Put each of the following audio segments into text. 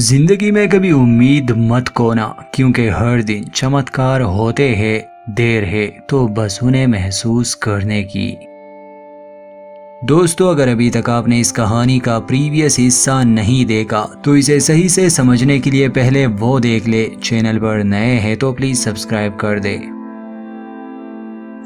जिंदगी में कभी उम्मीद मत खोना, क्योंकि हर दिन चमत्कार होते हैं। देर है तो बस उन्हें महसूस करने की। दोस्तों, अगर अभी तक आपने इस कहानी का प्रीवियस हिस्सा नहीं देखा तो इसे सही से समझने के लिए पहले वो देख ले। चैनल पर नए हैं तो प्लीज सब्सक्राइब कर दे।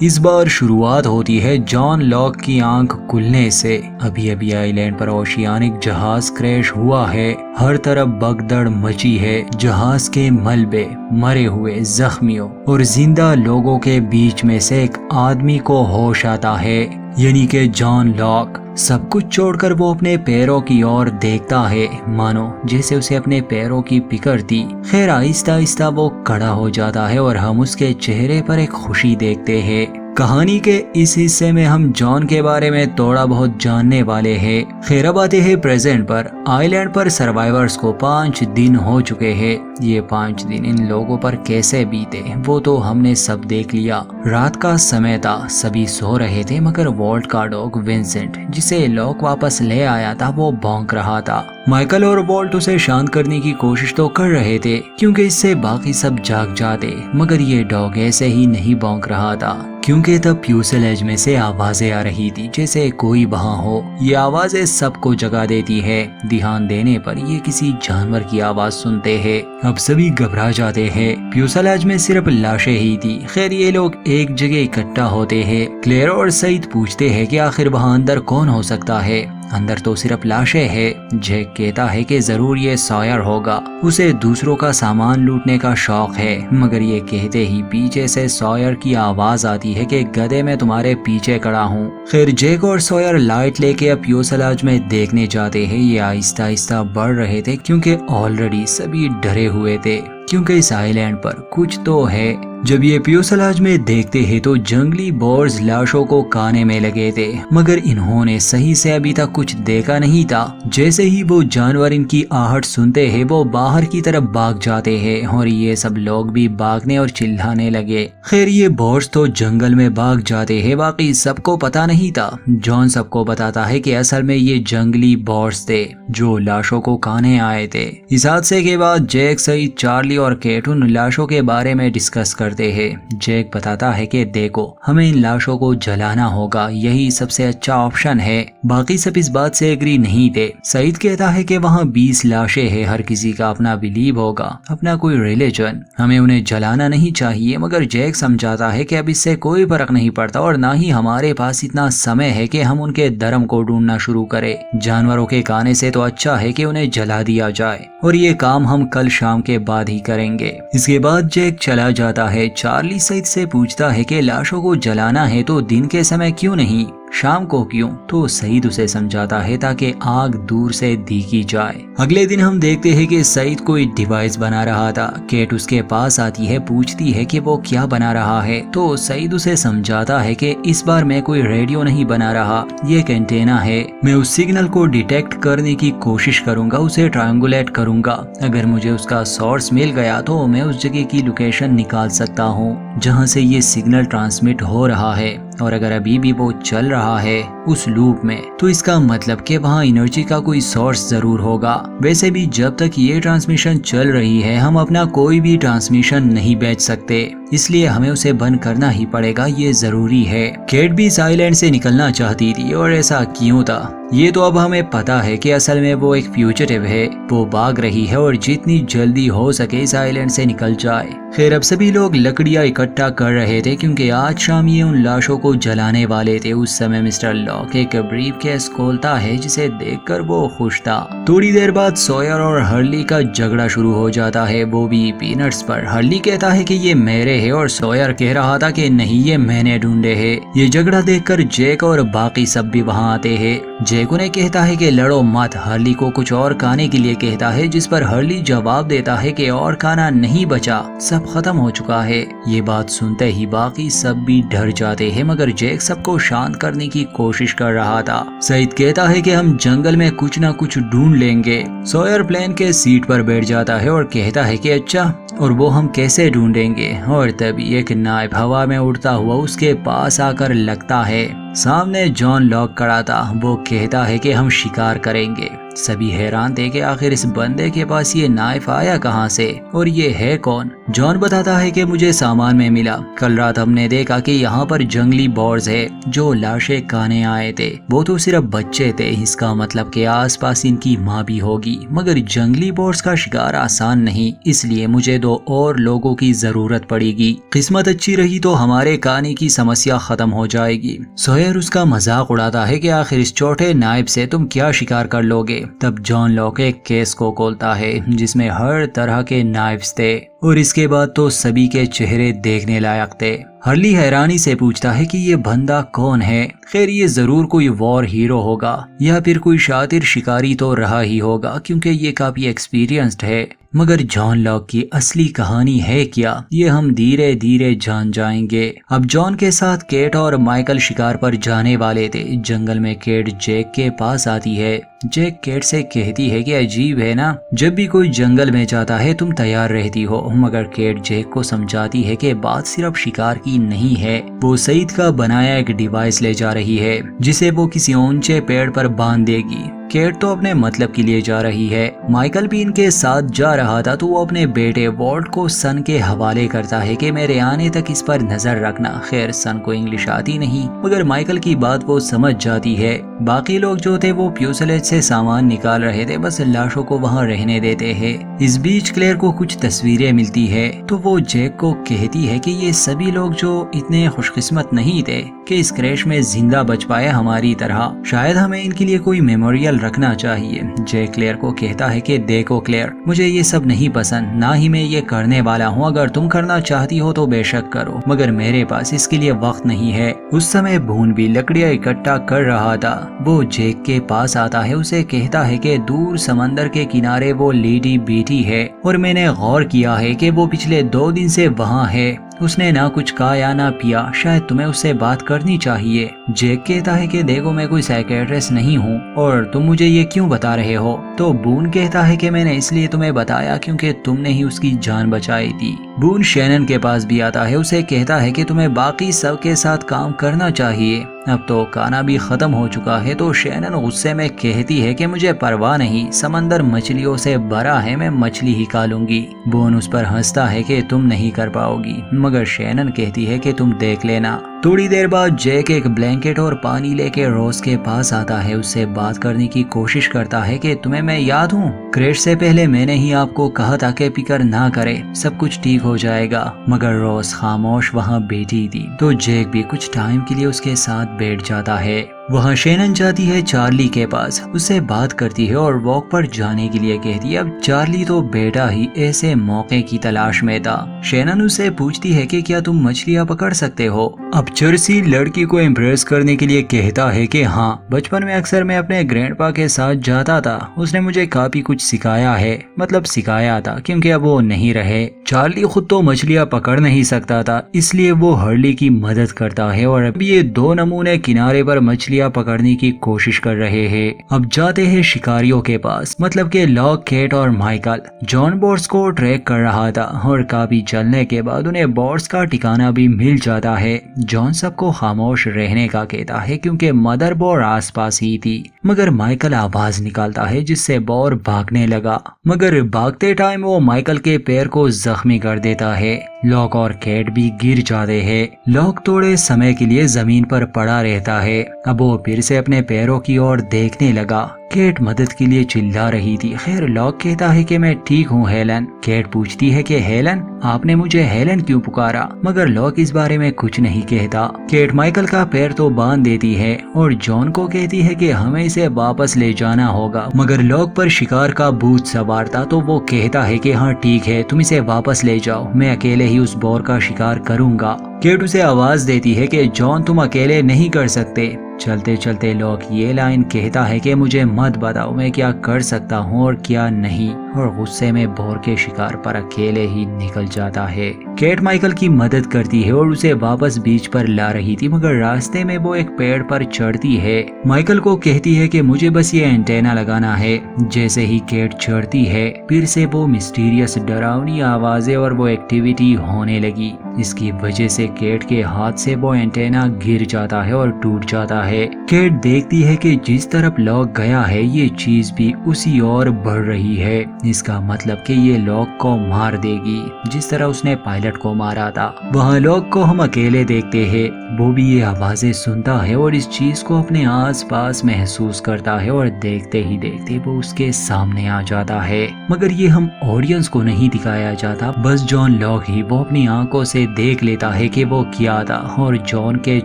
इस बार शुरुआत होती है जॉन लॉक की आंख खुलने से। अभी अभी आइलैंड पर ओशियानिक जहाज क्रैश हुआ है। हर तरफ भगदड़ मची है। जहाज के मलबे, मरे हुए, जख्मियों और जिंदा लोगों के बीच में से एक आदमी को होश आता है, यानी कि जॉन लॉक। सब कुछ छोड़कर वो अपने पैरों की ओर देखता है, मानो जैसे उसे अपने पैरों की फिक्र थी। खैर, आहिस्ता आहिस्ता वो खड़ा हो जाता है और हम उसके चेहरे पर एक खुशी देखते हैं। कहानी के इस हिस्से में हम जॉन के बारे में थोड़ा बहुत जानने वाले हैं। खैर, अब आते हैं प्रेजेंट पर। आइलैंड पर सर्वाइवर्स को 5 दिन हो चुके हैं। ये 5 दिन इन लोगों पर कैसे बीते वो तो हमने सब देख लिया। रात का समय था, सभी सो रहे थे, मगर वॉल्ट का डॉग विंसेंट, जिसे लॉक वापस ले आया था, वो भौंक रहा था। माइकल और वॉल्ट उसे शांत करने की कोशिश तो कर रहे थे, क्योंकि इससे बाकी सब जाग जाते, मगर ये डॉग ऐसे ही नहीं भौंक रहा था, क्योंकि तब फ्यूसेलेज में से आवाजें आ रही थी जैसे कोई वहां हो। ये आवाजें सबको जगा देती है। ध्यान देने पर ये किसी जानवर की आवाज सुनते हैं। अब सभी घबरा जाते हैं। फ्यूसेलेज में सिर्फ लाशें ही थी। खैर, ये लोग एक जगह इकट्ठा होते हैं। क्लेयर और सईद पूछते हैं कि आखिर वहां अंदर कौन हो सकता है। अंदर तो सिर्फ लाशें हैं। जैक कहता है कि जरूर ये सॉयर होगा, उसे दूसरों का सामान लूटने का शौक है। मगर ये कहते ही पीछे से सॉयर की आवाज आती है कि गधे मैं तुम्हारे पीछे खड़ा हूँ। फिर जैक और सॉयर लाइट लेके अब फ्यूसेलाज में देखने जाते हैं। ये आहिस्ता आहिस्ता बढ़ रहे थे, क्योंकि ऑलरेडी सभी डरे हुए थे, क्योंकि इस आइलैंड पर कुछ तो है। जब ये फ्यूसेलाज में देखते हैं तो जंगली बोर्स लाशों को खाने में लगे थे, मगर इन्होंने सही से अभी तक कुछ देखा नहीं था। जैसे ही वो जानवर इनकी आहट सुनते हैं, वो बाहर की तरफ भाग जाते हैं और ये सब लोग भी भागने और चिल्लाने लगे। खैर, ये बोर्स तो जंगल में भाग जाते हैं। बाकी सबको पता नहीं था। जॉन सबको बताता है कि असल में ये जंगली बोर्स थे जो लाशों को खाने आए थे। इस हादसे के बाद जैक, सईद, चार्ली और केट उन लाशों के बारे में डिस्कस करते हैं। जैक बताता है कि देखो, हमें इन लाशों को जलाना होगा, यही सबसे अच्छा ऑप्शन है। बाकी सब इस बात से एग्री नहीं थे। सईद कहता है कि वहाँ 20 लाशें हैं, हर किसी का अपना बिलीव होगा, अपना कोई रिलीजन, हमें उन्हें जलाना नहीं चाहिए। मगर जैक समझाता है कि अब इससे कोई फर्क नहीं पड़ता और ना ही हमारे पास इतना समय है कि हम उनके धर्म को ढूंढना शुरू करें। जानवरों के खाने से तो अच्छा है कि उन्हें जला दिया जाए, और ये काम हम कल शाम के बाद ही करेंगे। इसके बाद जैक चला जाता है। चार्ली सईद से पूछता है कि लाशों को जलाना है तो दिन के समय क्यों नहीं, शाम को क्यों? तो सईद उसे समझाता है ताकि आग दूर से दिखी जाए। अगले दिन हम देखते हैं कि सईद कोई डिवाइस बना रहा था। केट उसके पास आती है, पूछती है कि वो क्या बना रहा है। तो सईद उसे समझाता है कि इस बार मैं कोई रेडियो नहीं बना रहा, ये एक एंटेना है। मैं उस सिग्नल को डिटेक्ट करने की कोशिश करूंगा, उसे ट्रायंगुलेट करूंगा। अगर मुझे उसका सोर्स मिल गया तो मैं उस जगह की लोकेशन निकाल सकता हूँ जहाँ से ये सिग्नल ट्रांसमिट हो रहा है। और अगर अभी भी वो चल रहा है उस लूप में, तो इसका मतलब कि वहाँ एनर्जी का कोई सोर्स जरूर होगा। वैसे भी जब तक ये ट्रांसमिशन चल रही है, हम अपना कोई भी ट्रांसमिशन नहीं बेच सकते, इसलिए हमें उसे बंद करना ही पड़ेगा, ये जरूरी है। केट भी इस आइलैंड से निकलना चाहती थी, और ऐसा क्यों था ये तो अब हमें पता है कि असल में वो एक फ्यूजिटिव है। वो भाग रही है और जितनी जल्दी हो सके इस आइलैंड से निकल जाए। खैर, अब सभी लोग लकड़ियां इकट्ठा कर रहे थे, क्योंकि आज शाम ये उन लाशों को जलाने वाले थे। उस समय मिस्टर लॉक एक ब्रीफ केस खोलता है, जिसे देखकर वो खुश था। थोड़ी देर बाद सॉयर और हर्ली का झगड़ा शुरू हो जाता है, वो भी पीनट्स पर। हर्ली कहता है कि ये मेरे है और सॉयर कह रहा था कि नहीं, ये मैंने ढूंढे है। ये झगड़ा देखकर जैक और बाकी सब भी वहाँ आते हैं। जैक उन्हें कहता है कि लड़ो मत। हर्ली को कुछ और खाने के लिए कहता है, जिस पर हर्ली जवाब देता है कि और खाना नहीं बचा, सब खत्म हो चुका है। ये बात सुनते ही बाकी सब भी डर जाते हैं, मगर जैक सबको शांत करने की कोशिश कर रहा था। सईद कहता है कि हम जंगल में कुछ ना कुछ ढूंढ लेंगे। सॉयर प्लेन के सीट पर बैठ जाता है और कहता है कि अच्छा, और वो हम कैसे ढूंढेंगे? और तभी एक नायब हवा में उड़ता हुआ उसके पास आकर लगता है। सामने जॉन लॉक खड़ा था। वो कहता है कि हम शिकार करेंगे। सभी हैरान थे कि आखिर इस बंदे के पास ये नाइफ आया कहाँ से और ये है कौन। जॉन बताता है कि मुझे सामान में मिला, कल रात हमने देखा कि यहाँ पर जंगली बॉर्स है जो लाशें खाने आए थे। वो तो सिर्फ बच्चे थे, इसका मतलब कि आसपास इनकी माँ भी होगी, मगर जंगली बॉर्स का शिकार आसान नहीं, इसलिए मुझे 2 और लोगों की जरूरत पड़ेगी। किस्मत अच्छी रही तो हमारे खाने की समस्या खत्म हो जाएगी। सोयर उसका मजाक उड़ाता है कि आखिर इस छोटे नाइफ से तुम क्या शिकार कर लोगे। तब जॉन लॉक एक केस को खोलता है जिसमें हर तरह के नाइफ्स थे और इसके बाद तो सभी के चेहरे देखने लायक थे। हर्ली हैरानी से पूछता है कि ये बंदा कौन है। खैर ये जरूर कोई वॉर हीरो होगा या फिर कोई शातिर शिकारी तो रहा ही होगा क्योंकि ये काफी एक्सपीरियंस्ड है। मगर जॉन लॉक की असली कहानी है क्या, ये हम धीरे धीरे जान जाएंगे। अब जॉन के साथ केट और माइकल शिकार पर जाने वाले थे। जंगल में केट जैक के पास आती है। जैक केट से कहती है कि अजीब है ना, जब भी कोई जंगल में जाता है तुम तैयार रहती हो। मगर केट जैक को समझाती है कि बात सिर्फ शिकार की नहीं है, वो सईद का बनाया एक डिवाइस ले जा रही है जिसे वो किसी ऊंचे पेड़ पर बांध देगी। केट तो अपने मतलब के लिए जा रही है। माइकल भी इनके साथ जा रहा था तो वो अपने बेटे वॉल्ट को सन के हवाले करता है कि मेरे आने तक इस पर नजर रखना। खैर सन को इंग्लिश आती नहीं, मगर माइकल की बात वो समझ जाती है। बाकी लोग जो थे वो फ्यूसलेज से सामान निकाल रहे थे, बस लाशों को वहाँ रहने देते हैं। इस बीच क्लेयर को कुछ तस्वीरें मिलती है तो वो जैक को कहती है कि ये सभी लोग जो इतने खुशकिस्मत नहीं थे कि इस क्रैश में जिंदा बच पाए हमारी तरह, शायद हमें इनके लिए कोई मेमोरियल रखना चाहिए। जैक क्लेयर को कहता है कि देखो क्लेयर, मुझे ये सब नहीं पसंद, ना ही मैं ये करने वाला हूँ। अगर तुम करना चाहती हो तो बेशक करो, मगर मेरे पास इसके लिए वक्त नहीं है। उस समय बून भी लकड़ियाँ इकट्ठा कर रहा था। वो जैक के पास आता है, उसे कहता है कि दूर समंदर के किनारे वो लेडी बैठी है और मैंने गौर किया है कि वो पिछले 2 दिन से वहाँ है। उसने ना कुछ खाया ना पिया, शायद तुम्हें उससे बात करनी चाहिए। जैक कहता है कि देखो मैं कोई साइकियाट्रिस्ट नहीं हूँ और तुम मुझे ये क्यों बता रहे हो। तो बून कहता है कि मैंने इसलिए तुम्हें बताया क्योंकि तुमने ही उसकी जान बचाई थी। बून शैनन के पास भी आता है, उसे कहता है कि तुम्हें बाकी सब के साथ काम करना चाहिए। अब तो खाना भी खत्म हो चुका है तो शैनन गुस्से में कहती है कि मुझे परवाह नहीं, समंदर मछलियों से भरा है, मैं मछली ही खा लूंगी। बून उस पर हंसता है कि तुम नहीं कर पाओगी, मगर शैनन कहती है कि तुम देख लेना। थोड़ी देर बाद जैक एक ब्लैंकेट और पानी लेके रोज के पास आता है, उससे बात करने की कोशिश करता है कि तुम्हें मैं याद हूँ, क्रैश से पहले मैंने ही आपको कहा था कि फिक्र ना करे, सब कुछ ठीक हो जाएगा। मगर रोज खामोश वहाँ बैठी थी तो जैक भी कुछ टाइम के लिए उसके साथ बैठ जाता है। वहाँ शैनन जाती है चार्ली के पास, उससे बात करती है और वॉक पर जाने के लिए कहती है। अब चार्ली तो बेटा ही ऐसे मौके की तलाश में था। शैनन उससे पूछती है कि क्या तुम मछलियाँ पकड़ सकते हो। अब चर्सी लड़की को इम्प्रेस करने के लिए कहता है कि हाँ, बचपन में अक्सर मैं अपने ग्रैंडपा के साथ जाता था, उसने मुझे काफी कुछ सिखाया है, मतलब सिखाया था क्योंकि अब वो नहीं रहे। चार्ली खुद तो मछलियाँ पकड़ नहीं सकता था, इसलिए वो हर्ली की मदद करता है और अब ये 2 नमूने किनारे पर मछलियाँ पकड़ने की कोशिश कर रहे हैं। अब जाते हैं शिकारियों के पास, मतलब के लॉक, केट और माइकल। जॉन बॉर्स को ट्रैक कर रहा था और काफी चलने के बाद उन्हें बॉर्स का ठिकाना भी मिल जाता है। जॉन सबको खामोश रहने का कहता है क्योंकि मदर बोर आसपास ही थी, मगर माइकल आवाज निकालता है जिससे बोर भागने लगा, मगर भागते टाइम वो माइकल के पैर को जख्मी कर देता है। लॉक और केट भी गिर जाते हैं। लॉक थोड़े समय के लिए जमीन पर पड़ा रहता है। अब वो फिर से अपने पैरों की ओर देखने लगा। केट मदद के लिए चिल्ला रही थी। खैर लॉक कहता है कि मैं ठीक हूँ हेलन। केट पूछती है कि हेलन, आपने मुझे हेलन क्यों पुकारा, मगर लॉक इस बारे में कुछ नहीं कहता। केट माइकल का पैर तो बांध देती है और जॉन को कहती है कि हमें इसे वापस ले जाना होगा, मगर लॉक पर शिकार का भूत सवार था तो वो कहता है कि हाँ ठीक है, तुम इसे वापस ले जाओ, मैं अकेले ही उस बोर का शिकार करूंगा। केट उसे आवाज देती है कि जॉन तुम अकेले नहीं कर सकते। चलते चलते लॉक ये लाइन कहता है कि मुझे मत बताओ मैं क्या कर सकता हूँ और क्या नहीं, और गुस्से में बोर के शिकार पर अकेले ही निकल जाता है। केट माइकल की मदद करती है और उसे वापस बीच पर ला रही थी, मगर रास्ते में वो एक पेड़ पर चढ़ती है। माइकल को कहती है कि मुझे बस ये एंटेना लगाना है। जैसे ही केट चढ़ती है फिर से वो मिस्टीरियस डरावनी आवाजें और वो एक्टिविटी होने लगी। اس کی وجہ سے کیٹ کے ہاتھ سے وہ اینٹینا گر جاتا ہے اور ٹوٹ جاتا ہے۔ کیٹ دیکھتی ہے کہ جس طرف لاک گیا ہے یہ چیز بھی اسی اور بڑھ رہی ہے، اس کا مطلب کہ یہ لاک کو مار دے گی جس طرح اس نے پائلٹ کو مارا تھا۔ وہاں لاک کو ہم اکیلے دیکھتے ہیں، وہ بھی یہ آوازیں سنتا ہے اور اس چیز کو اپنے آس پاس محسوس کرتا ہے اور دیکھتے ہی دیکھتے وہ اس کے سامنے آ جاتا ہے، مگر یہ ہم آڈینس کو نہیں دکھایا جاتا، بس جان لاک ہی وہ اپنی آنکھوں سے دیکھ لیتا ہے کہ وہ کیا تھا، اور جان کے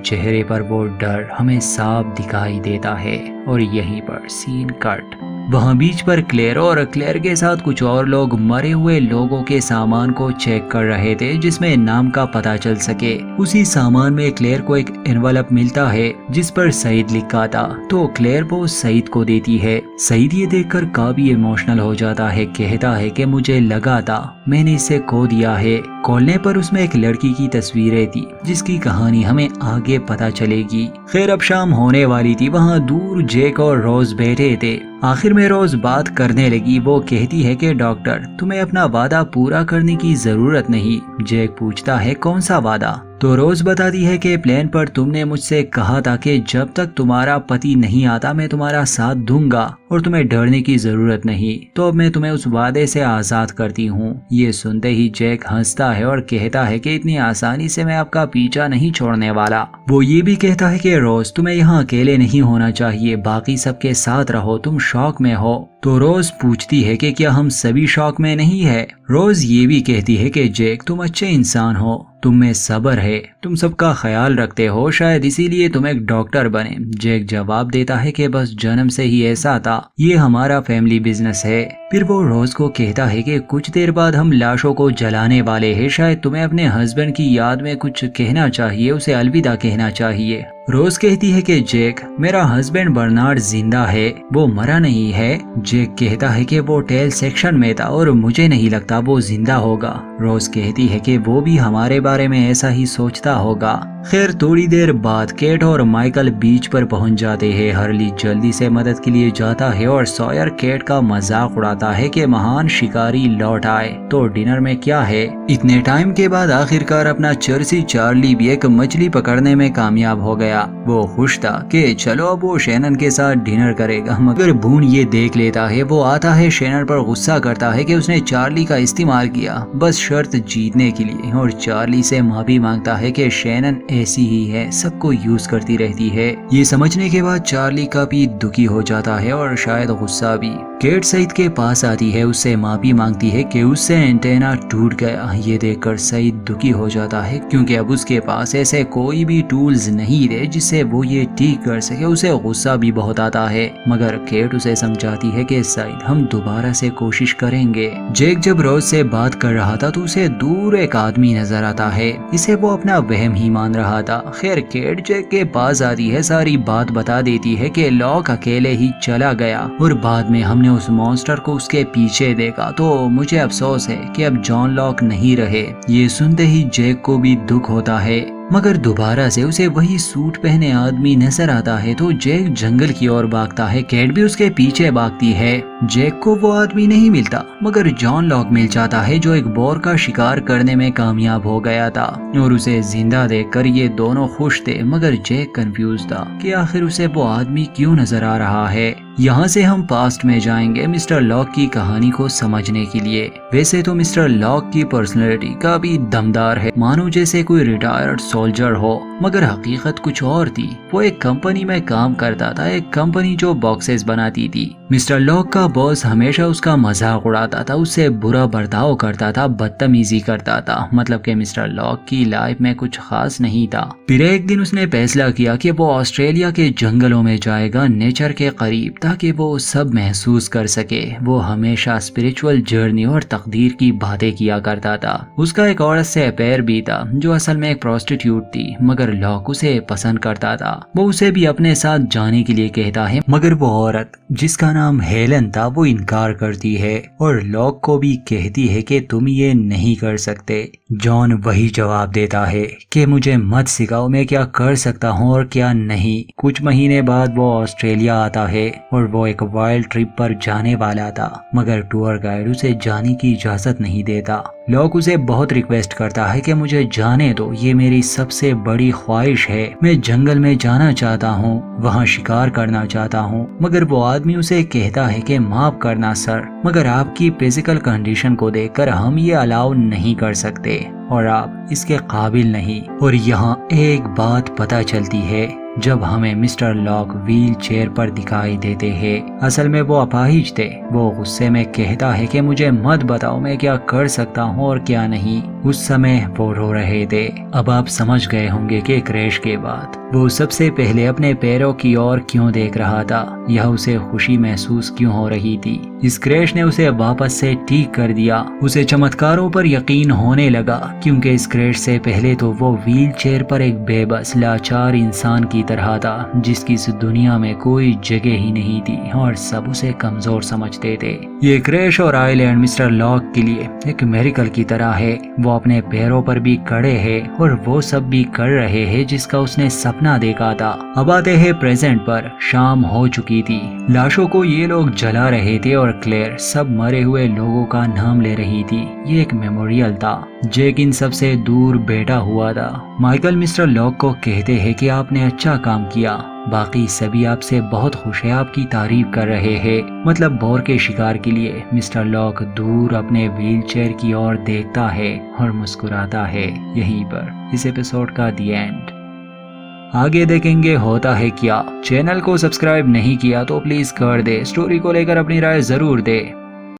چہرے پر وہ ڈر ہمیں صاف دکھائی دیتا ہے۔ اور یہیں پر سین کٹ۔ وہاں بیچ پر کلیئر اور کلیئر کے ساتھ کچھ اور لوگ مرے ہوئے لوگوں کے سامان کو چیک کر رہے تھے جس میں نام کا پتہ چل سکے۔ اسی سامان میں کلیئر کو ایک انویلپ ملتا ہے جس پر سعید لکھا تھا، تو کلیئر وہ سعید کو دیتی ہے۔ سعید یہ دیکھ کر کافی ایموشنل ہو جاتا ہے، کہتا ہے کہ مجھے لگا تھا میں نے اسے کھو دیا ہے۔ کھولنے پر اس میں ایک لڑکی کی تصویریں تھی جس کی کہانی ہمیں آگے پتہ چلے گی۔ خیر اب شام ہونے والی تھی، وہاں دور جیک اور روز بیٹھے تھے۔ آخر میں روز بات کرنے لگی، وہ کہتی ہے کہ ڈاکٹر تمہیں اپنا وعدہ پورا کرنے کی ضرورت نہیں۔ جیک پوچھتا ہے کون سا وعدہ؟ تو روز بتاتی ہے کہ پلین پر تم نے مجھ سے کہا تھا کہ جب تک تمہارا پتی نہیں آتا میں تمہارا ساتھ دوں گا اور تمہیں ڈرنے کی ضرورت نہیں، تو اب میں تمہیں اس وعدے سے آزاد کرتی ہوں۔ یہ سنتے ہی جیک ہنستا ہے اور کہتا ہے کہ اتنی آسانی سے میں آپ کا پیچھا نہیں چھوڑنے والا۔ وہ یہ بھی کہتا ہے کہ روز تمہیں یہاں اکیلے نہیں ہونا چاہیے، باقی سب کے ساتھ رہو، تم شوق میں ہو۔ تو روز پوچھتی ہے کہ کیا ہم سبھی شوق میں نہیں ہے؟ روز یہ بھی کہتی ہے کہ جیک تم اچھے انسان ہو، تم میں صبر ہے، تم سب کا خیال رکھتے ہو، شاید اسی لیے تم ایک ڈاکٹر بنے۔ جیک جواب دیتا ہے کہ بس جنم سے ہی ایسا تھا، یہ ہمارا فیملی بزنس ہے۔ پھر وہ روز کو کہتا ہے کہ کچھ دیر بعد ہم لاشوں کو جلانے والے ہیں، شاید تمہیں اپنے ہسبینڈ کی یاد میں کچھ کہنا چاہیے، اسے الوداع کہنا چاہیے۔ روز کہتی ہے کہ جیک میرا ہسبینڈ برنارڈ زندہ ہے، وہ مرا نہیں ہے۔ جیک کہتا ہے کہ وہ ٹیل سیکشن میں تھا اور مجھے نہیں لگتا وہ زندہ ہوگا۔ روز کہتی ہے کہ وہ بھی ہمارے بارے میں ایسا ہی سوچتا ہوگا۔ خیر تھوڑی دیر بعد کیٹ اور مائیکل بیچ پر پہنچ جاتے ہیں۔ ہرلی جلدی سے مدد کے لیے جاتا ہے اور سوئر کیٹ کا مذاق اڑاتا ہے کہ مہان شکاری لوٹ آئے، تو ڈنر میں کیا ہے؟ اتنے ٹائم کے بعد آخرکار اپنا چرسی چارلی بھی ایک مچھلی پکڑنے میں کامیاب ہو گیا۔ وہ خوش تھا کہ چلو اب وہ شینن کے ساتھ ڈنر کرے گا، مگر بون یہ دیکھ لیتا ہے، وہ آتا ہے شینن پر غصہ کرتا ہے کہ اس نے چارلی کا استعمال کیا بس شرط جیتنے کے لیے، اور چارلی سے معافی مانگتا ہے کہ شینن ایسی ہی ہے، سب کو یوز کرتی رہتی ہے۔ یہ سمجھنے کے بعد چارلی کافی دکھی ہو جاتا ہے اور شاید غصہ بھی۔ کیٹ سعید کے پاس آتی ہے، اس سے معافی مانگتی ہے کہ اس سے اینٹینا ٹوٹ گیا۔ یہ دیکھ کر سعید دکھی ہو جاتا ہے کیونکہ اب اس کے پاس ایسے کوئی بھی ٹولز نہیں تھے جس سے وہ یہ ٹھیک کر سکے۔ اسے غصہ بھی بہت آتا ہے، مگر کیٹ اسے سمجھاتی ہے کہ سعید ہم دوبارہ سے کوشش کریں گے۔ جیک جب روز سے بات کر رہا تھا تو اسے دور ایک آدمی نظر آتا ہے، اسے وہ اپنا وہم ہی مان رہا تھا۔ خیر کیٹ جیک کے پاس آتی ہے، ساری بات بتا دیتی ہے کہ لاک اکیلے ہی چلا گیا اور بعد میں ہم نے اس مونسٹر کو اس کے پیچھے دیکھا، تو مجھے افسوس ہے کہ اب جان لاک نہیں رہے۔ یہ سنتے ہی جیک کو بھی دکھ ہوتا ہے، مگر دوبارہ سے اسے وہی سوٹ پہنے آدمی نظر آتا ہے تو جیک جنگل کی اور بھاگتا ہے، کیٹ بھی اس کے پیچھے بھاگتی ہے۔ جیک کو وہ آدمی نہیں ملتا مگر جان لاک مل جاتا ہے جو ایک بور کا شکار کرنے میں کامیاب ہو گیا تھا، اور اسے زندہ دیکھ کر یہ دونوں خوش تھے، مگر جیک کنفیوز تھا کہ آخر اسے وہ آدمی کیوں نظر آ رہا ہے۔ یہاں سے ہم پاسٹ میں جائیں گے مسٹر لاک کی کہانی کو سمجھنے کے لیے۔ ویسے تو مسٹر لاک کی پرسنالٹی کافی دمدار ہے، مانو جیسے کوئی ریٹائرڈ سولجر ہو، مگر حقیقت کچھ اور تھی۔ وہ ایک کمپنی میں کام کرتا تھا، ایک کمپنی جو باکسز بناتی تھی۔ مسٹر لاک کا باس ہمیشہ اس کا مذاق اڑاتا تھا، اس سے برا برتاؤ کرتا تھا، بدتمیزی کرتا تھا، مطلب کہ مسٹر لاک کی لائف میں کچھ خاص نہیں تھا۔ پھر ایک دن اس نے فیصلہ کیا کہ وہ آسٹریلیا کے جنگلوں میں جائے گا، نیچر کے قریب، تاکہ وہ سب محسوس کر سکے۔ وہ ہمیشہ اسپریچول جرنی اور تقدیر کی باتیں کیا کرتا تھا۔ اس کا ایک عورت سے افیئر بھی تھا جو اصل میں ایک پروسٹیٹیوٹ تھی، مگر لاک اسے پسند کرتا تھا۔ وہ اسے بھی اپنے ساتھ جانے کے لیے کہتا ہے، مگر وہ عورت جس کا نام ہیلن تھا وہ انکار کرتی ہے اور لاک کو بھی کہتی ہے کہ تم یہ نہیں کر سکتے۔ جان وہی جواب دیتا ہے کہ مجھے مت سکھاؤ میں کیا کر سکتا ہوں اور کیا نہیں۔ کچھ مہینے بعد وہ آسٹریلیا آتا ہے اور وہ ایک وائلڈ ٹرپ پر جانے والا تھا، مگر ٹور گائیڈ اسے جانے کی اجازت نہیں دیتا۔ लॉक उसे बहुत रिक्वेस्ट करता है कि मुझे जाने दो, ये मेरी सबसे बड़ी ख्वाहिश है, मैं जंगल में जाना चाहता हूँ, वहाँ शिकार करना चाहता हूँ। मगर वो आदमी उसे कहता है कि माफ करना सर, मगर आपकी फिजिकल कंडीशन को देखकर हम ये अलाउ नहीं कर सकते और आप इसके काबिल नहीं। और यहाँ एक बात पता चलती है जब हमें मिस्टर लॉक व्हील चेयर पर दिखाई देते हैं। असल में वो अपाहिज थे। वो गुस्से में कहता है कि मुझे मत बताओ मैं क्या कर सकता हूँ और क्या नहीं। उस समय वो रो रहे थे। अब आप समझ गए होंगे कि क्रैश के बाद वो सबसे पहले अपने पैरों की ओर क्यों देख रहा था, यह उसे खुशी महसूस क्यों हो रही थी। इस क्रैश ने उसे वापस से ठीक कर दिया। उसे चमत्कारों पर यकीन होने लगा, क्योंकि इस क्रैश से पहले तो वो व्हील चेयर पर एक बेबस लाचार इंसान की तरह था, जिसकी इस दुनिया में कोई जगह ही नहीं थी और सब उसे कमजोर समझते थे। ये क्रैश और आइलैंड मिस्टर लॉक के लिए एक मेरिकल की तरह है। वो अपने पैरों पर भी खड़े हैं और वो सब भी कर रहे हैं जिसका उसने सपना देखा था। अब आते हैं प्रेजेंट पर। शाम हो चुकी थी। लाशों को ये लोग जला रहे थे और क्लेयर सब मरे हुए लोगों का नाम ले रही थी। ये एक मेमोरियल था। जैक इन सबसे दूर बैठा हुआ था। माइकल मिस्टर लॉक को कहते हैं कि आपने अच्छा काम किया, बाकी सभी आपसे बहुत खुश है, आपकी तारीफ कर रहे हैं। मतलब बोर के शिकार के लिए मिस्टर लॉक दूर अपने व्हील चेयर की ओर देखता है और मुस्कुराता है। यहीं पर इस एपिसोड का दी एंड। आगे देखेंगे होता है क्या। चैनल को सब्सक्राइब नहीं किया तो प्लीज कर दे। स्टोरी को लेकर अपनी राय जरूर दे।